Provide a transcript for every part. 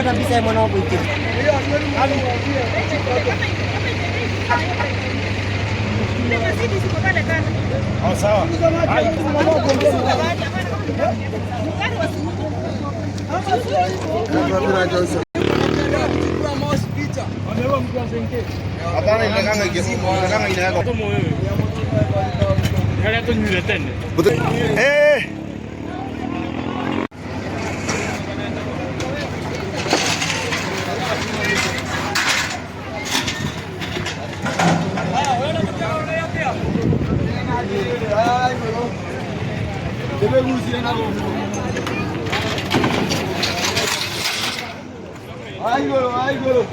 Kata bisa yang mana pun itu. Oh sawa. Hapana, inakanga kisimu, inakanga inaweka. Kaya tu nyule tena. Eh. Ay, golo.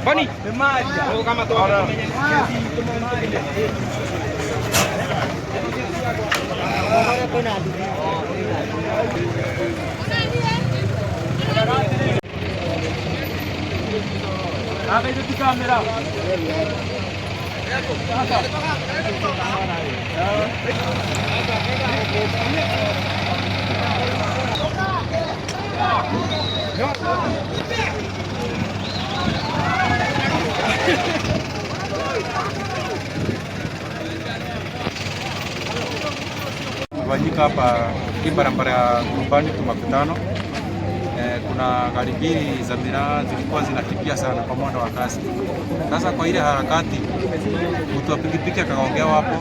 Boni. Oh, kama tu orang. Apa itu kamera? Fanyika hapa hii barabara ya Nyumbani tu Makutano. Kuna gari mbili za miraa zilikuwa zinakimbia sana kwa mwendo wa kasi. Sasa kwa ile harakati mtu wa pikipiki akagongewa hapo,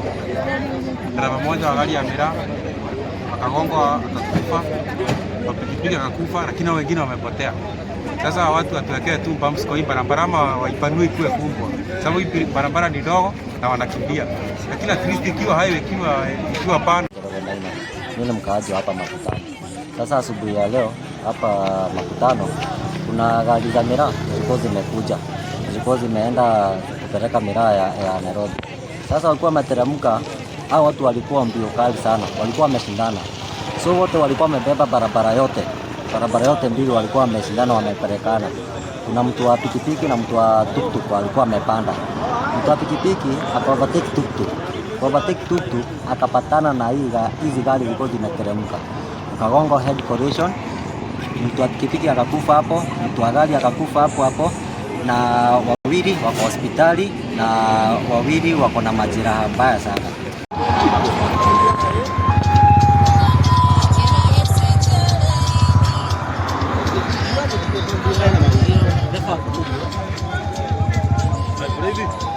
dereva mmoja wa gari ya miraa akagongwa akakufa, wa pikipiki akakufa, lakini wengine wamepotea. Sasa watu watuwekee tu bumps kwa hii barabara ama waipanue ikuwe kubwa, sababu hii barabara ni ndogo na wanakimbia, lakini at least ikiwa highway ikiwa pana. Mimi ni mkaaji hapa Makutano. Sasa asubuhi ya leo hapa Makutano kuna gari za miraa zilikuwa zimeenda kupeleka miraa ya Nairobi. Sasa walikuwa wameteremka, hao watu walikuwa mbio kali sana, walikuwa wameshindana. So wote walikuwa wamebeba barabara yote mbili walikuwa wameshindana, wamepelekana. Kuna mtu wa pikipiki na mtu wa tuktuk walikuwa wamepanda. Mtu wa pikipiki akaovertake tuktuk, akapatana na hizi gari zilikuwa zimeteremka, akagonga head collision. Mtu wa pikipiki akakufa hapo, mtu wa gari akakufa hapo, na wawili wako hospitali na wawili wako na majeraha mbaya sana. Baby.